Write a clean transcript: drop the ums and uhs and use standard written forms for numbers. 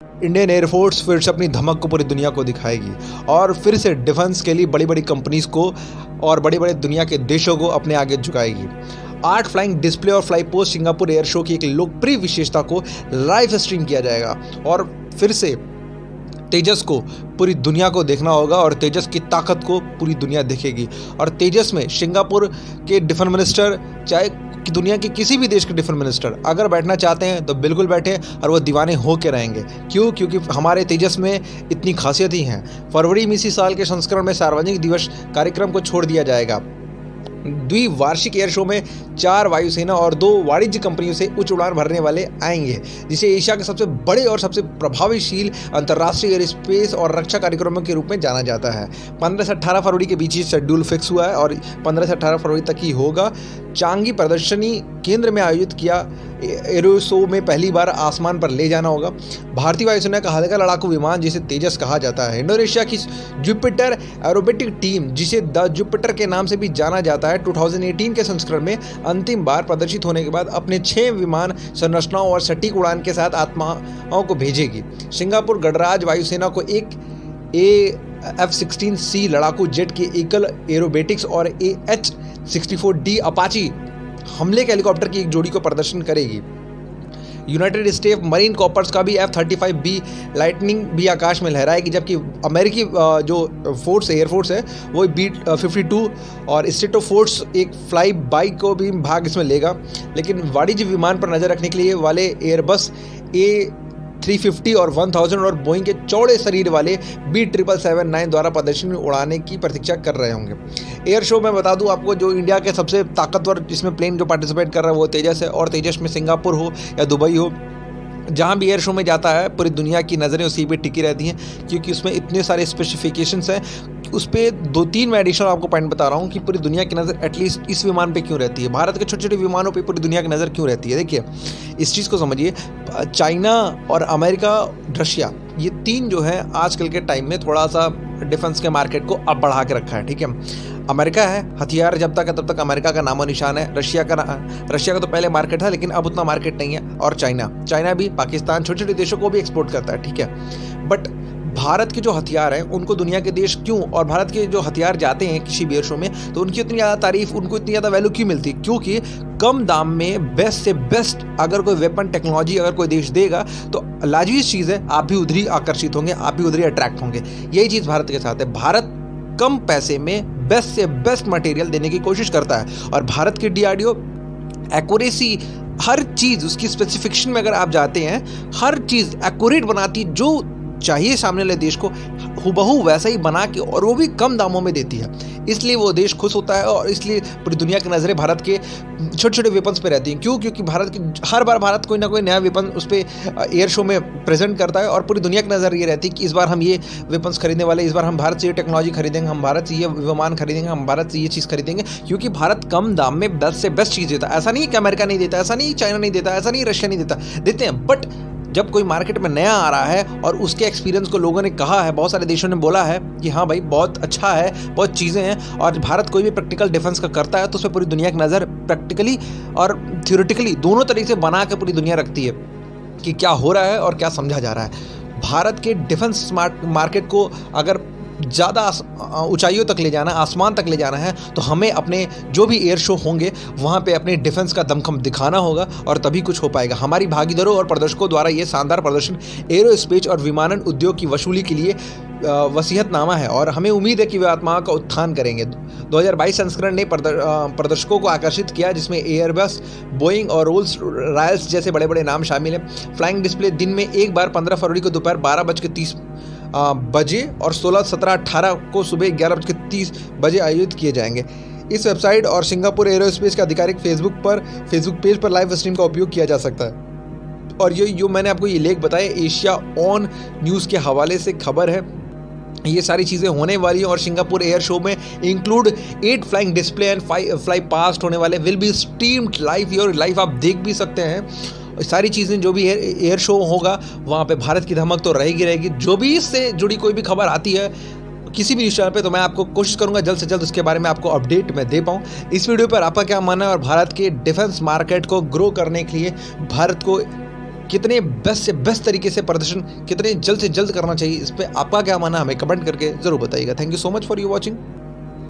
Indian air force फिर से अपनी धमक को पूरी दुनिया को दिखाएगी और फिर से डिफेंस के लिए बड़ी बड़ी कंपनीज को और बड़े बड़े दुनिया के देशों को अपने आगे झुकाएगी। 8 फ्लाइंग डिस्प्ले और fly post Singapore air show की एक लोकप्रिय विशेषता को लाइव स्ट्रीम किया जाएगा और फिर से तेजस को पूरी दुनिया को देखना होगा और तेजस की ताकत को पूरी दुनिया देखेगी। और तेजस में सिंगापुर के डिफेंस मिनिस्टर, चाहे कि दुनिया के किसी भी देश के डिफेंस मिनिस्टर अगर बैठना चाहते हैं तो बिल्कुल बैठे और वो दीवाने हो के रहेंगे। क्यों? क्योंकि हमारे तेजस में इतनी खासियत ही हैं। फरवरी में इसी साल के संस्करण में सार्वजनिक दिवस कार्यक्रम को छोड़ दिया जाएगा। द्विवार्षिक एयर शो में 4 वायुसेना और 2 वाणिज्य कंपनियों से उच्च उड़ान भरने वाले आएंगे, जिसे एशिया के सबसे बड़े और सबसे प्रभावशील अंतर्राष्ट्रीय एयर स्पेस और रक्षा कार्यक्रमों के रूप में जाना जाता है। 15 से 18 फरवरी के बीच ही शेड्यूल फिक्स हुआ है और 15 से 18 फरवरी तक ही होगा। चांगी प्रदर्शनी केंद्र में आयोजित किया एरो शो में पहली बार आसमान पर ले जाना होगा भारतीय वायुसेना का हल्का लड़ाकू विमान, जिसे तेजस कहा जाता है। इंडोनेशिया की जुपिटर एरोबेटिक टीम, जिसे द जुपिटर के नाम से भी जाना जाता है, 2018 के संस्करण में अंतिम बार प्रदर्शित होने के बाद अपने 6 विमान संरचनाओं और सटीक उड़ान के साथ आत्माओं को भेजेगी। सिंगापुर गणराज्य वायुसेना को एक F-16C लड़ाकू जेट की एकल एरोबेटिक्स और AH-64D अपाची हमले के हेलीकॉप्टर की एक जोड़ी को प्रदर्शन करेगी। यूनाइटेड स्टेट्स मरीन कॉर्प्स का भी F-35B लाइटनिंग भी आकाश में लहराएगी, जबकि अमेरिकी जो एयरफोर्स है वो B-52 और स्टेट ऑफ फोर्स एक फ्लाई बाई को भी भाग इसमें लेगा। लेकिन वाणिज्य विमान पर नज़र रखने के लिए वाले एयरबस A350 और 1000 और बोइंग के चौड़े शरीर वाले B777-9 द्वारा प्रदर्शन में उड़ाने की प्रतीक्षा कर रहे होंगे। एयर शो में बता दूं आपको, जो इंडिया के सबसे ताकतवर जिसमें प्लेन जो पार्टिसिपेट कर रहा है वो तेजस है और तेजस में सिंगापुर हो या दुबई हो, जहाँ भी एयर शो में जाता है पूरी दुनिया की नज़रें उसी पे टिकी रहती हैं, क्योंकि उसमें इतने सारे स्पेसिफिकेशंस हैं। उस पर 2-3 मैं एडिशनल आपको पॉइंट बता रहा हूँ कि पूरी दुनिया की नज़र एटलीस्ट इस विमान पे क्यों रहती है, भारत के छोटे छोटे विमानों पे पूरी दुनिया की नज़र क्यों रहती है। देखिए इस चीज़ को समझिए, चाइना और अमेरिका, रशिया, ये 3 जो है आजकल के टाइम में थोड़ा सा डिफेंस के मार्केट को अब बढ़ा के रखा है। ठीक है, अमेरिका है, हथियार जब तक है तब तक अमेरिका का नामो निशान है। रशिया का तो पहले मार्केट था लेकिन अब उतना मार्केट नहीं है। और चाइना भी पाकिस्तान, छोटे छोटे देशों को भी एक्सपोर्ट करता है। ठीक है, बट भारत के जो हथियार हैं उनको दुनिया के देश क्यों, और भारत के जो हथियार जाते हैं किसी भी एयर शो में तो उनकी इतनी ज़्यादा तारीफ, उनको इतनी ज़्यादा वैल्यू क्यों मिलती है? क्योंकि कम दाम में बेस्ट से बेस्ट अगर कोई वेपन टेक्नोलॉजी अगर कोई देश देगा तो लाजवी चीज़ है, आप भी उधर ही आकर्षित होंगे, आप भी उधर ही अट्रैक्ट होंगे। यही चीज़ भारत के साथ है। भारत कम पैसे में बेस्ट से बेस्ट मटेरियल देने की कोशिश करता है और भारत की DRDO एक्यूरेसी, हर चीज़ उसकी स्पेसिफिकेशन में अगर आप जाते हैं, हर चीज़ एक्यूरेट बनाती है, जो चाहिए सामने वाले देश को हुबहू वैसा ही बना के, और वो भी कम दामों में देती है। इसलिए वो देश खुश होता है और इसलिए पूरी दुनिया की नज़रें भारत के छोटे छोटे वेपन्स पे रहती हैं। क्यों? क्योंकि भारत की हर बार भारत कोई ना कोई नया वेपन उस पर एयर शो में प्रेजेंट करता है और पूरी दुनिया की नज़र ये रहती है कि इस बार हम ये वेपन्स खरीदने वाले, इस बार हम भारत से ये टेक्नोलॉजी खरीदेंगे, हम भारत से ये विमान खरीदेंगे, हम भारत से ये चीज़ खरीदेंगे, क्योंकि भारत कम दाम में बेस्ट से बेस्ट चीज़ देता है। ऐसा नहीं है कि अमेरिका नहीं देता, ऐसा नहीं चाइना नहीं देता, ऐसा नहीं रशिया नहीं देता, देते हैं। बट जब कोई मार्केट में नया आ रहा है और उसके एक्सपीरियंस को लोगों ने कहा है, बहुत सारे देशों ने बोला है कि हाँ भाई बहुत अच्छा है, बहुत चीज़ें हैं, और भारत कोई भी प्रैक्टिकल डिफेंस का करता है तो उस पर पूरी दुनिया की नज़र प्रैक्टिकली और थ्योरेटिकली दोनों तरीके से बना के पूरी दुनिया रखती है कि क्या हो रहा है और क्या समझा जा रहा है। भारत के डिफेंस मार्केट को अगर ज़्यादा ऊंचाइयों तक ले जाना, आसमान तक ले जाना है, तो हमें अपने जो भी एयर शो होंगे वहाँ पे अपने डिफेंस का दमखम दिखाना होगा और तभी कुछ हो पाएगा। हमारी भागीदारों और प्रदर्शकों द्वारा ये शानदार प्रदर्शन एरोस्पेस और विमानन उद्योग की वसूली के लिए वसीयतनामा है और हमें उम्मीद है कि वे आत्माओं का उत्थान करेंगे। 2022 संस्करण ने प्रदर्शकों को आकर्षित किया, जिसमें एयरबस, बोइंग और रोल्स रॉयल्स जैसे बड़े बड़े नाम शामिल हैं। फ्लाइंग डिस्प्ले दिन में एक बार 15 फरवरी को दोपहर 12:30 बजे और 16, 17, 18 को सुबह 11:30 बजे आयोजित किए जाएंगे। इस वेबसाइट और सिंगापुर एरोस्पेस के आधिकारिक फेसबुक पेज पर लाइव स्ट्रीम का उपयोग किया जा सकता है। और जो मैंने आपको ये लेख बताया एशिया ऑन न्यूज़ के हवाले से खबर है। ये सारी चीज़ें होने वाली हैं और सिंगापुर एयर शो में include 8 flying display and fly past होने वाले, विल बी स्ट्रीम्ड लाइव और लाइव आप देख भी सकते हैं। सारी चीज़ें जो भी एयर शो होगा वहाँ पे भारत की धमक तो रहेगी। जो भी इससे जुड़ी कोई भी खबर आती है किसी भी न्यूज़ चैनल पे, तो मैं आपको कोशिश करूंगा जल्द से जल्द उसके बारे में आपको अपडेट मैं दे पाऊँ। इस वीडियो पर आपका क्या मानना है और भारत के डिफेंस मार्केट को ग्रो करने के लिए भारत को कितने बेस्ट से बेस्ट तरीके से प्रदर्शन कितने जल्द से जल्द करना चाहिए, इस पर आपका क्या मानना हमें कमेंट करके जरूर बताइएगा। Thank you so much for you watching.